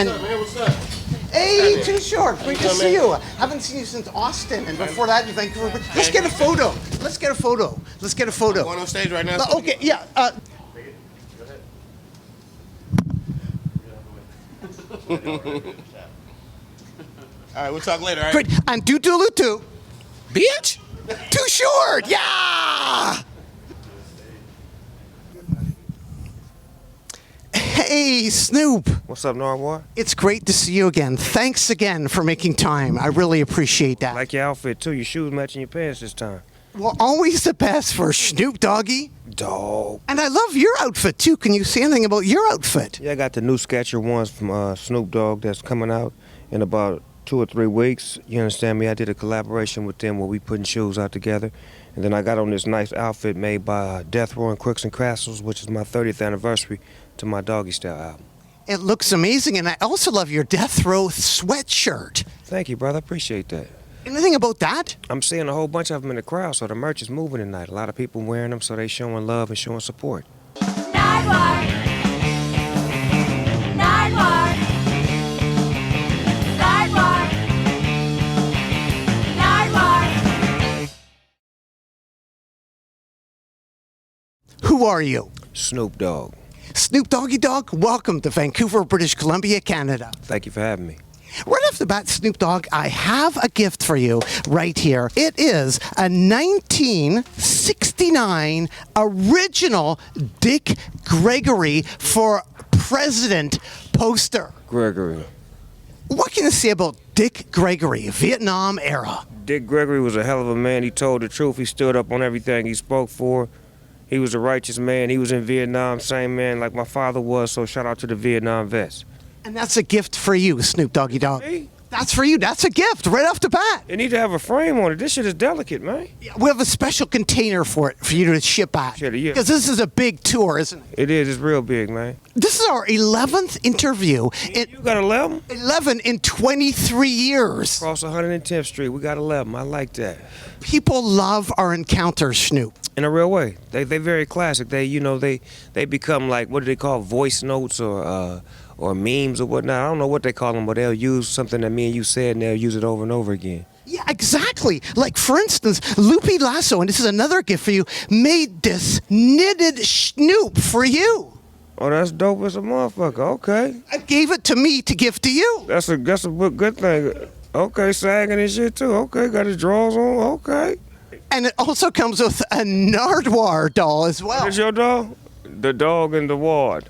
What's up, man? What's up? Hey, Too Short. Great to see you. Haven't seen you since Austin, and before that in Vancouver. Let's get a photo. Let's get a photo. Let's get a photo. I'm going on stage right now. Okay, yeah. Go ahead. All right, we'll talk later, all right? Great. And Doot too. Bitch! Too Short. Yeah. Hey, Snoop. What's up, Nardwuar? It's great to see you again. Thanks again for making time. I really appreciate that. Like your outfit, too. Your shoes matching your pants this time. Well, always the best for Snoop Doggy Dog. And I love your outfit, too. Can you say anything about your outfit? Yeah, I got the new Sketcher ones from Snoop Dogg that's coming out in about 2 or 3 weeks. You understand me? I did a collaboration with them where we putting shoes out together. And then I got on this nice outfit made by Death Row and Crooks and Castles, which is my 30th anniversary to my Doggy Style album. It looks amazing, and I also love your Death Row sweatshirt. Thank you, brother. I appreciate that. Anything about that? I'm seeing a whole bunch of them in the crowd, so the merch is moving tonight. A lot of people wearing them, so they showing love and showing support. Nardwuar. Nardwuar. Nardwuar. Nardwuar. Who are you? Snoop Dogg. Snoop Doggy Dogg, welcome to Vancouver, British Columbia, Canada. Thank you for having me. Right off the bat, Snoop Dogg, I have a gift for you right here. It is a 1969 original Dick Gregory for President poster. Gregory. What can you say about Dick Gregory, Vietnam era? Dick Gregory was a hell of a man. He told the truth. He stood up on everything he spoke for. He was a righteous man. He was in Vietnam, same man like my father was, so shout out to the Vietnam vets. And that's a gift for you, Snoop Doggy Dogg. Me? That's for you. That's a gift right off the bat. It need to have a frame on it. This shit is delicate, man. We have a special container for it for you to ship back. Shit, yeah. Because this is a big tour, isn't it? It is. It's real big, man. This is our 11th interview. You got 11? 11 in 23 years. Across 110th Street, we got 11. I like that. People love our encounters, Snoop. In a real way. They very classic. They become like, what do they call, voice notes or memes or whatnot. I don't know what they call them, but they'll use something that me and you said and they'll use it over and over again. Yeah, exactly. Like, for instance, Lupe Lasso, and this is another gift for you, made this knitted Snoop for you. Oh, that's dope as a motherfucker. Okay. I gave it to me to give to you. That's a good thing. Okay, sagging and shit too. Okay, got his drawers on. Okay. And it also comes with a Nardwuar doll as well. Is your dog? The dog and the ward.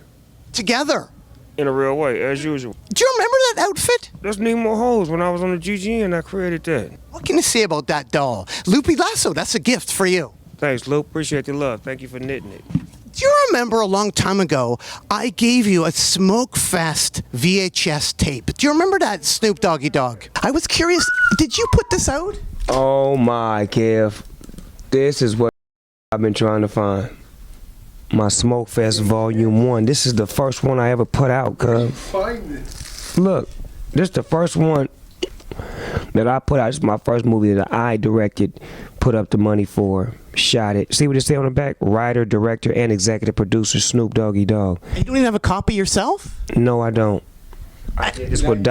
Together. In a real way, as usual. Do you remember that outfit? That's Nemo Hoes. When I was on the GGN, I created that. What can you say about that doll? Lupe Lasso, that's a gift for you. Thanks, Luke. Appreciate the love. Thank you for knitting it. Do you remember a long time ago, I gave you a Smoke Fest VHS tape? Do you remember that, Snoop Doggy Dogg? I was curious, did you put this out? Oh my, Kev. This is what I've been trying to find. My Smoke Fest Volume 1. This is the first one I ever put out, cuz. Find it. Look, this is the first one that I put out. This is my first movie that I directed, put up the money for, shot it. See what it say on the back? Writer, director, and executive producer, Snoop Doggy Dogg. And you don't even have a copy yourself? No, I don't. I did this with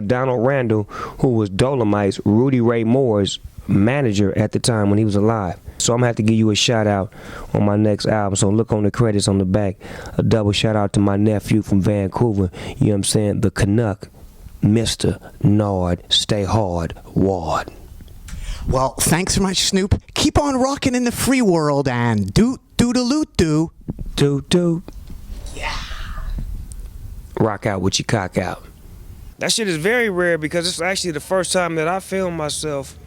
Donald Randall, who was Dolomite's, Rudy Ray Moore's manager at the time when he was alive. So I'm gonna have to give you a shout out on my next album. So look on the credits on the back. A double shout out to my nephew from Vancouver. You know what I'm saying? The Canuck, Mr. Nard, Stay Hard, Ward. Well, thanks so much, Snoop. Keep on rocking in the free world and doot-doodaloot-doo. Doot. Yeah. Rock out with your cock out. That shit is very rare because it's actually the first time that I filmed myself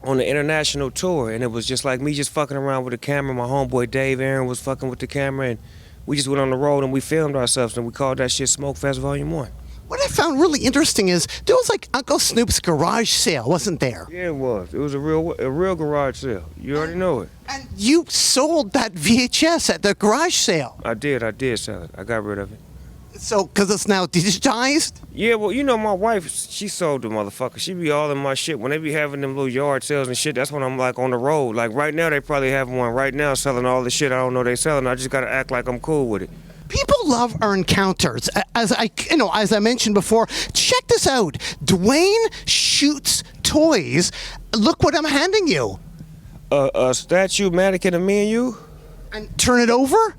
on the international tour, and it was just like me just fucking around with the camera. My homeboy Dave Aaron was fucking with the camera, and we just went on the road and we filmed ourselves, and we called that shit Smoke Fest Volume 1. What I found really interesting is there was like Uncle Snoop's garage sale, wasn't there? Yeah, it was. It was a real garage sale. You already know it. And you sold that VHS at the garage sale. I did sell it. I got rid of it. So, because it's now digitized? Yeah, well, you know, my wife, she sold the motherfucker. She be all in my shit. When they be having them little yard sales and shit, that's when I'm like on the road. Like right now, they probably have one right now selling all the shit I don't know they selling. I just gotta act like I'm cool with it. People love our encounters. As I mentioned before, check this out. Dwayne shoots toys. Look what I'm handing you. A statue mannequin of me and you? And turn it over.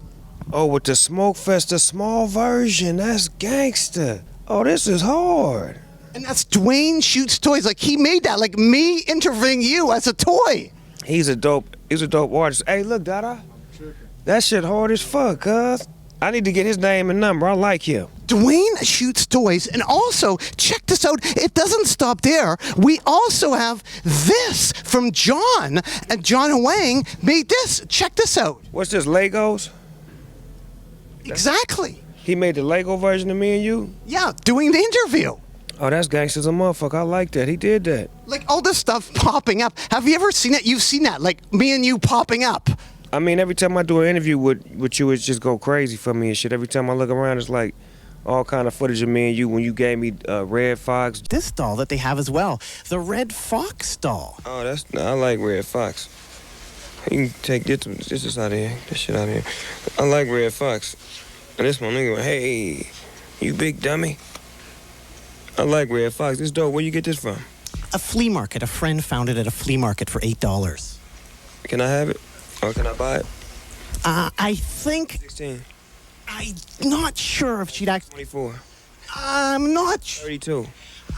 Oh, with the Smoke Fest, the small version. That's gangster. Oh, this is hard. And that's Dwayne shoots toys. Like, he made that. Like, me interviewing you as a toy. He's a dope artist. Hey, look, Dada. That shit hard as fuck, cuz. I need to get his name and number. I like him. Dwayne shoots toys. And also, check this out. It doesn't stop there. We also have this from John. And John Wang made this. Check this out. What's this, Legos? Exactly. He made the Lego version of me and you? Yeah, doing the interview. Oh, that's gangster's a motherfucker. I like that. He did that. Like, all this stuff popping up. Have you ever seen it? You've seen that. Like, me and you popping up. I mean, every time I do an interview with you, it just go crazy for me and shit. Every time I look around, it's like all kind of footage of me and you when you gave me Red Fox. This doll that they have as well, the Red Fox doll. Oh, I like Red Fox. You can get this out of here. This shit out of here. I like Red Fox. And this one nigga went, hey, you big dummy. I like Red Fox. This dope. Where you get this from? A flea market. A friend found it at a flea market for $8. Can I have it? Or can I buy it? I think 16. I'm not sure if she'd actually. 24. I'm not. 32.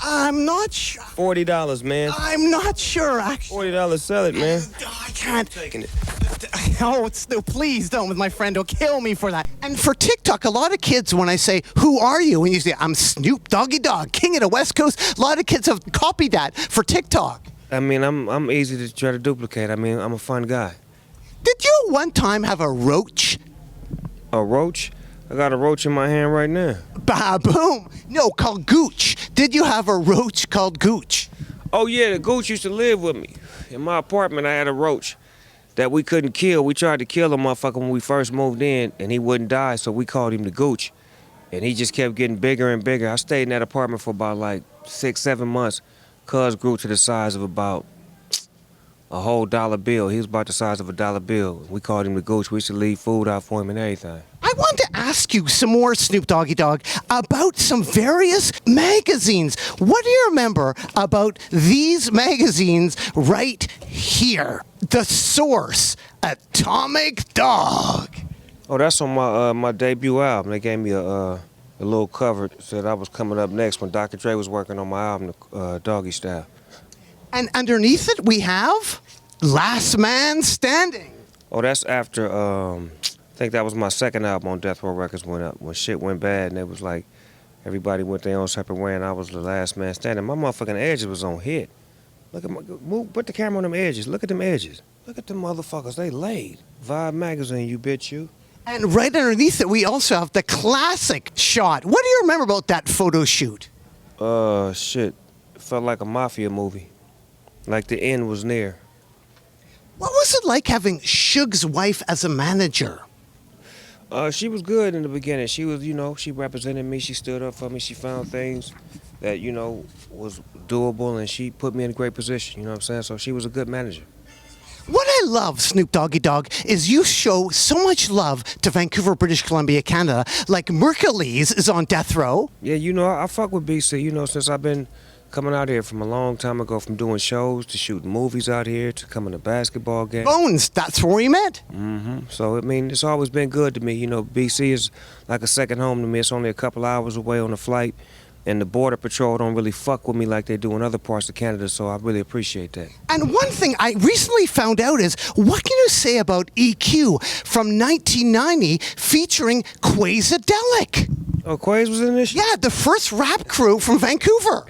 I'm not sure. $40, man. I'm not sure actually. $40, sell it, man. I can't. Taking it. Oh, no, please don't with my friend. He'll kill me for that. And for TikTok, a lot of kids, when I say, who are you? And you say, I'm Snoop Doggy Dogg, king of the West Coast. A lot of kids have copied that for TikTok. I mean, I'm easy to try to duplicate. I mean, I'm a fun guy. Did you one time have a roach? A roach? I got a roach in my hand right now. Ba-boom. No, called Gooch. Did you have a roach called Gooch? Oh, yeah, the Gooch used to live with me. In my apartment, I had a roach that we couldn't kill. We tried to kill a motherfucker when we first moved in, and he wouldn't die, so we called him the Gooch. And he just kept getting bigger and bigger. I stayed in that apartment for about like 6-7 months. Cuz grew to the size of about a whole dollar bill. He was about the size of a dollar bill. We called him the Gooch. We used to leave food out for him and everything. I want to ask you some more, Snoop Doggy Dogg, about some various magazines. What do you remember about these magazines right here? The Source, Atomic Dog. Oh, that's on my debut album. They gave me a little cover. Said I was coming up next when Dr. Dre was working on my album, Doggy Style. And underneath it, we have Last Man Standing. Oh, that's after, I think that was my second album on Death Row Records when shit went bad and it was like everybody went their own separate way and I was the last man standing. My motherfucking edges was on hit. Look at put the camera on them edges. Look at them edges. Look at them motherfuckers. They laid. Vibe magazine, you bitch, you. And right underneath it, we also have the classic shot. What do you remember about that photo shoot? Shit. It felt like a mafia movie. Like the end was near. What was it like having Suge's wife as a manager? She was good in the beginning. She was, she represented me. She stood up for me. She found things that, was doable, and she put me in a great position. You know what I'm saying? So she was a good manager. What I love, Snoop Doggy Dogg, is you show so much love to Vancouver, British Columbia, Canada. Like Mercules is on death row. Yeah, I fuck with BC, since I've been coming out here from a long time ago, from doing shows to shooting movies out here to coming to basketball games. Bones, that's where we met. Mm-hmm. So, I mean, it's always been good to me. BC is like a second home to me. It's only a couple hours away on the flight. And the Border Patrol don't really fuck with me like they do in other parts of Canada, so I really appreciate that. And one thing I recently found out is, what can you say about EQ from 1990 featuring Quazadelic? Oh, Quaz was in this shit? Yeah, the first rap crew from Vancouver.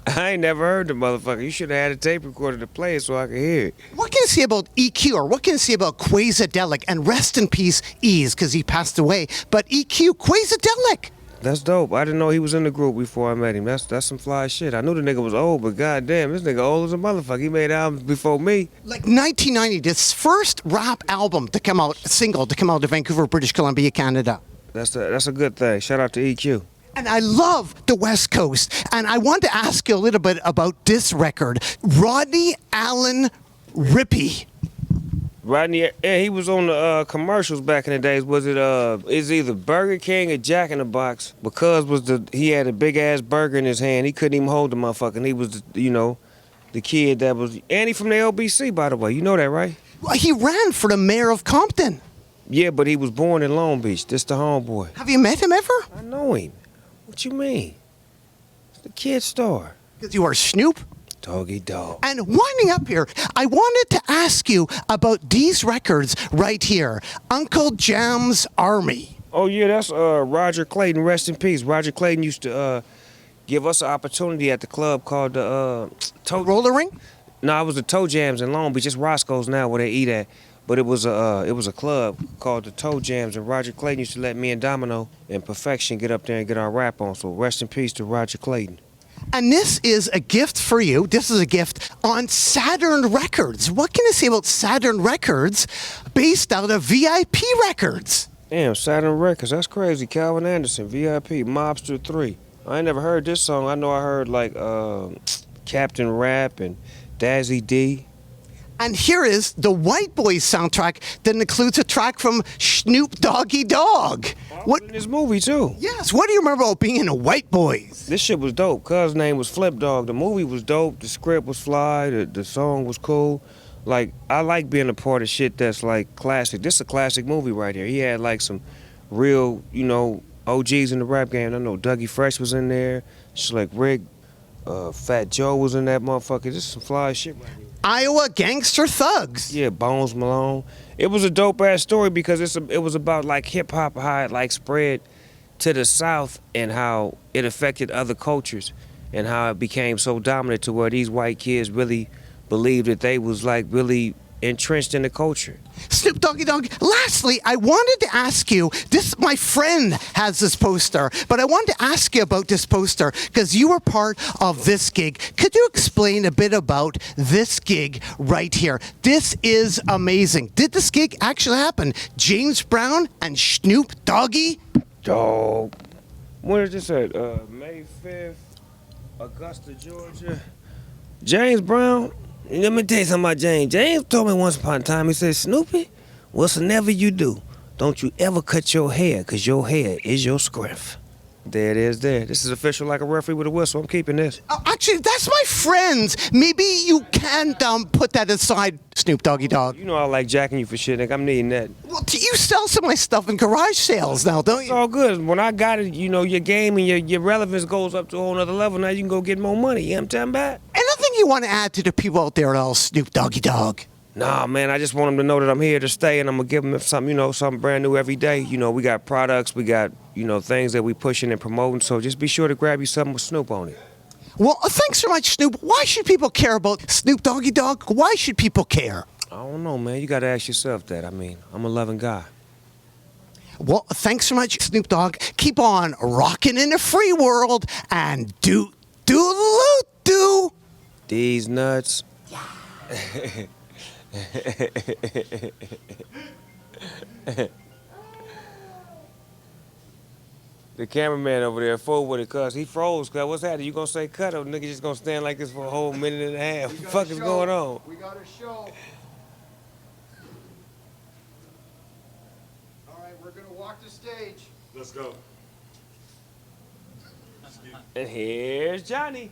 I ain't never heard the motherfucker. You should have had a tape recorder to play it so I could hear it. What can you say about EQ, or what can you say about Quazadelic? And rest in peace, Ease, because he passed away. But EQ, Quazadelic. That's dope. I didn't know he was in the group before I met him. That's some fly shit. I knew the nigga was old, but goddamn, this nigga old as a motherfucker. He made albums before me. Like 1990, this first rap album to come out, single to come out of Vancouver, British Columbia, Canada. That's a good thing. Shout out to EQ. And I love the West Coast. And I want to ask you a little bit about this record. Rodney Allen Rippey. Rodney, yeah, he was on the commercials back in the days. Was it it's either Burger King or Jack in the Box? Because he had a big ass burger in his hand. He couldn't even hold the motherfucker. And he was, the kid that was, and he from the LBC, by the way. You know that, right? Well, he ran for the mayor of Compton. Yeah, but he was born in Long Beach. This the homeboy. Have you met him ever? I know him. What you mean? It's the kid star. Because you are Snoop Doggy Dogg. And winding up here, I wanted to ask you about these records right here. Uncle Jam's Army. Oh, yeah, that's Roger Clayton. Rest in peace. Roger Clayton used to give us an opportunity at the club called the Roller Ring? No, it was the Toe Jams in Long Beach. It's Roscoe's now where they eat at. But it was a club called the Toe Jams, and Roger Clayton used to let me and Domino and Perfection get up there and get our rap on. So rest in peace to Roger Clayton. And this is a gift for you. This is a gift on Saturn Records. What can you say about Saturn Records based out of VIP Records? Damn, Saturn Records, that's crazy. Calvin Anderson, VIP, Mobster 3. I ain't never heard this song. I know I heard like Captain Rap and Dazzy D. And here is the White Boys soundtrack that includes a track from Snoop Doggy Dogg. What in this movie too? Yes, what do you remember about being in the White Boys? This shit was dope. Cuz name was Flip Dog. The movie was dope. The script was fly. The song was cool. Like, I like being a part of shit that's like classic. This is a classic movie right here. He had like some real, OGs in the rap game. I know Dougie Fresh was in there. Slick Rick, Fat Joe was in that motherfucker. This is some fly shit right here. Iowa Gangster Thugs. Yeah, Bones Malone. It was a dope ass story because it was about like hip hop, how it like spread to the South and how it affected other cultures and how it became so dominant to where these white kids really believed that they was like really entrenched in the culture. Snoop Doggy Dogg. Lastly, I wanted to ask you, my friend has this poster, but I wanted to ask you about this poster because you were part of this gig. Could you explain a bit about this gig right here? This is amazing. Did this gig actually happen? James Brown and Snoop Doggy? Dog. When is this at? May 5th, Augusta, Georgia. James Brown. Let me tell you something about James. James told me once upon a time, he said, Snoopy, whatsoever you do, don't you ever cut your hair, because your hair is your strength. There it is there. This is official like a referee with a whistle. I'm keeping this. Actually, that's my friend's. Maybe you can put that aside, Snoop Doggy Dogg. You know I like jacking you for shit, nigga. I'm needing that. Well, you sell some of my stuff in garage sales now, don't It's you? all good. When I got it, your game and your relevance goes up to a whole nother level. Now you can go get more money. You know what I'm talking about? Anything you want to add to the people out there at all, Snoop Doggy Dogg? Nah, man, I just want them to know that I'm here to stay and I'm going to give them something, something brand new every day. We got products, we got, things that we pushing and promoting. So just be sure to grab you something with Snoop on it. Well, thanks so much, Snoop. Why should people care about Snoop Doggy Dogg? Why should people care? I don't know, man. You got to ask yourself that. I mean, I'm a loving guy. Well, thanks so much, Snoop Dogg. Keep on rocking in the free world and do. These nuts. The cameraman over there fooled with it, cuz he froze. Cuz what's happening? You gonna say cut or nigga just gonna stand like this for a whole minute and a half? What the fuck is going on? We got a show. All right, we're gonna walk the stage. Let's go. And here's Johnny.